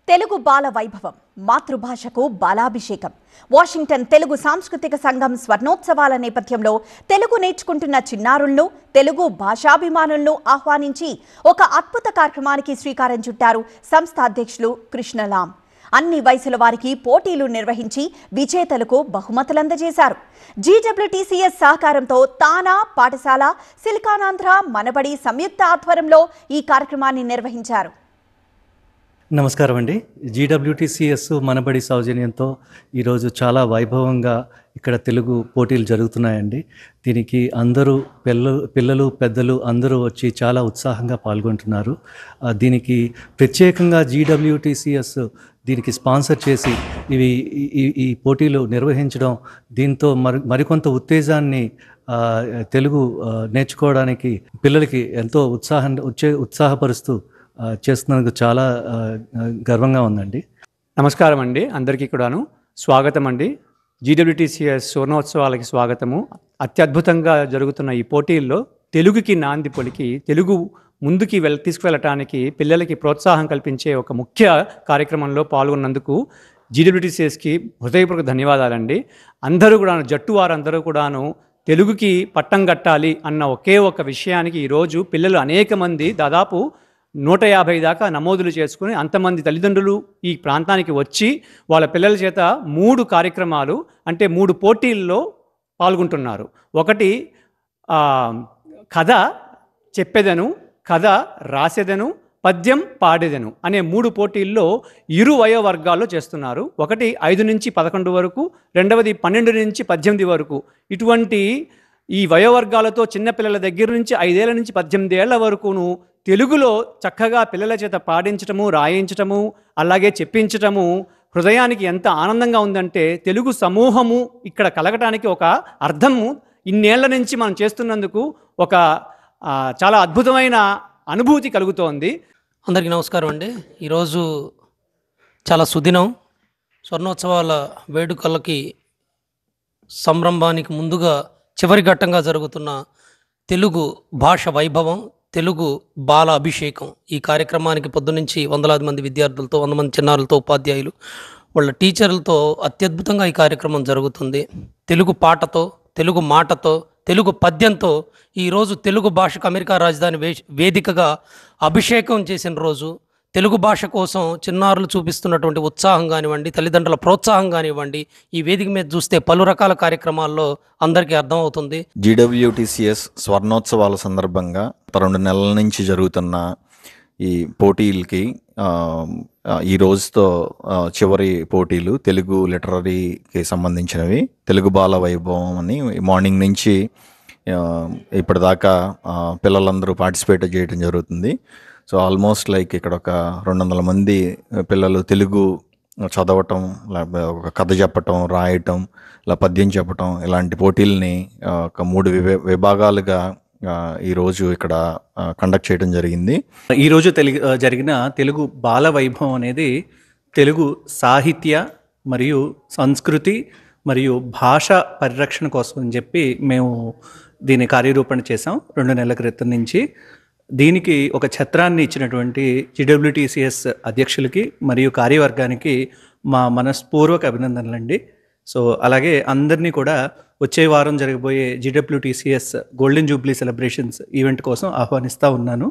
తెలుగు బాల వైభవం మాతృభాషకు బాలాభిషేకం. వాషింగ్టన్ తెలుగు సాంస్కృతిక సంఘం స్వర్ణోత్సవాల నేపథ్యంలో తెలుగు నేర్చుకుంటున్న చిన్నారులను, తెలుగు భాషాభిమానులను ఆహ్వానించి ఒక అద్భుత కార్యక్రమానికి శ్రీకారం చుట్టారు సంస్థ అధ్యక్షులు కృష్ణలాం. అన్ని వయసుల వారికి పోటీలు నిర్వహించి విజేతలకు బహుమతులందజేశారు. జీడబ్ల్యూటీసీఎస్ సహకారంతో తానా పాఠశాల, సిలికానాంధ్ర, మనబడి సంయుక్త ఆధ్వర్యంలో ఈ కార్యక్రమాన్ని నిర్వహించారు. నమస్కారం అండి. జీడబ్ల్యూటీసీఎస్ మనబడి సౌజన్యంతో ఈరోజు చాలా వైభవంగా ఇక్కడ తెలుగు పోటీలు జరుగుతున్నాయండి. దీనికి అందరూ పిల్లలు పెద్దలు అందరూ వచ్చి చాలా ఉత్సాహంగా పాల్గొంటున్నారు. దీనికి ప్రత్యేకంగా జీడబ్ల్యూటీసీఎస్ దీనికి స్పాన్సర్ చేసి ఈ పోటీలు నిర్వహించడం, దీంతో మరికొంత ఉత్తేజాన్ని తెలుగు నేర్చుకోవడానికి పిల్లలకి ఎంతో ఉత్సాహపరుస్తూ చేస్తున్నందుకు చాలా గర్వంగా ఉందండి. నమస్కారం అండి, అందరికీ కూడాను స్వాగతం అండి. జీడబ్ల్యూటీసీఎస్ స్వర్ణోత్సవాలకి స్వాగతము. అత్యద్భుతంగా జరుగుతున్న ఈ పోటీల్లో తెలుగుకి నాంది పలికి తెలుగు ముందుకి తీసుకువెళ్ళటానికి పిల్లలకి ప్రోత్సాహం కల్పించే ఒక ముఖ్య కార్యక్రమంలో పాల్గొన్నందుకు జీడబ్ల్యూటీసీఎస్కి హృదయపూర్వక ధన్యవాదాలండి. అందరూ కూడాను, జట్టు వారందరూ కూడాను తెలుగుకి పట్టం కట్టాలి అన్న ఒకే ఒక విషయానికి ఈరోజు పిల్లలు అనేక మంది, దాదాపు 150 దాకా నమోదులు చేసుకుని అంతమంది తల్లిదండ్రులు ఈ ప్రాంతానికి వచ్చి వాళ్ళ పిల్లల చేత 3 కార్యక్రమాలు, అంటే 3 పోటీల్లో పాల్గొంటున్నారు. ఒకటి కథ చెప్పెదను, కథ రాసెదను, పద్యం పాడేదను అనే 3 పోటీల్లో ఇరు వయోవర్గాల్లో చేస్తున్నారు. ఒకటి 5 నుంచి 11 వరకు, రెండవది 12 నుంచి 18 వరకు. ఇటువంటి ఈ వయోవర్గాలతో చిన్నపిల్లల దగ్గర నుంచి 5 ఏళ్ల నుంచి 18 ఏళ్ల వరకును తెలుగులో చక్కగా పిల్లల చేత పాడించటము, రాయించటము, అలాగే చెప్పించటము హృదయానికి ఎంత ఆనందంగా ఉందంటే, తెలుగు సమూహము ఇక్కడ కలగటానికి ఒక అర్థము ఇన్నేళ్ల నుంచి మనం చేస్తున్నందుకు ఒక చాలా అద్భుతమైన అనుభూతి కలుగుతోంది. అందరికీ నమస్కారం అండి. ఈరోజు చాలా సుదినం. స్వర్ణోత్సవాల వేడుకలకి సంరంభానికి ముందుగా చివరి ఘట్టంగా జరుగుతున్న తెలుగు భాష వైభవం, తెలుగు బాల అభిషేకం. ఈ కార్యక్రమానికి పొద్దునుంచి వందలాది మంది విద్యార్థులతో, 100 మంది చిన్నారులతో, ఉపాధ్యాయులు, వాళ్ళ టీచర్లతో అత్యద్భుతంగా ఈ కార్యక్రమం జరుగుతుంది. తెలుగు పాటతో, తెలుగు మాటతో, తెలుగు పద్యంతో ఈరోజు తెలుగు భాషకు అమెరికా రాజధాని వేదికగా అభిషేకం చేసిన రోజు. తెలుగు భాష కోసం చిన్నారులు చూపిస్తున్నటువంటి ఉత్సాహం కానివ్వండి, తల్లిదండ్రుల ప్రోత్సాహం కానివ్వండి, ఈ వేదిక మీద చూస్తే పలు రకాల కార్యక్రమాల్లో అందరికీ అర్థమవుతుంది. జీడబ్ల్యూటీసీఎస్ స్వర్ణోత్సవాల సందర్భంగా 2 నెలల నుంచి జరుగుతున్న ఈ పోటీలకి ఈ రోజుతో చివరి పోటీలు తెలుగు లిటరరీకి సంబంధించినవి. తెలుగు బాల వైభవం అని మార్నింగ్ నుంచి ఇప్పటిదాకా పిల్లలందరూ పార్టిసిపేట్ చేయడం జరుగుతుంది. సో ఆల్మోస్ట్ లైక్ ఇక్కడ ఒక 200 మంది పిల్లలు తెలుగు చదవటం, లేకపోతే ఒక కథ చెప్పటం, రాయటం, ఇలా పద్యం చెప్పటం, ఇలాంటి పోటీల్ని ఒక 3 విభాగాలుగా ఈరోజు ఇక్కడ కండక్ట్ చేయడం జరిగింది. ఈరోజు జరిగిన తెలుగు బాల వైభవం అనేది తెలుగు సాహిత్య మరియు సంస్కృతి మరియు భాష పరిరక్షణ కోసం అని చెప్పి మేము దీన్ని కార్యరూపణ చేసాం 2 నెలల క్రితం నుంచి. దీనికి ఒక ఛత్రాన్ని ఇచ్చినటువంటి జీడబ్ల్యూటీసీఎస్ అధ్యక్షులకి మరియు కార్యవర్గానికి మా మనస్పూర్వక అభినందనలండి. సో అలాగే అందరినీ కూడా వచ్చే వారం జరగబోయే GWTCS golden Jubilee celebrations event కోసం ఆహ్వానిస్తూ ఉన్నాను.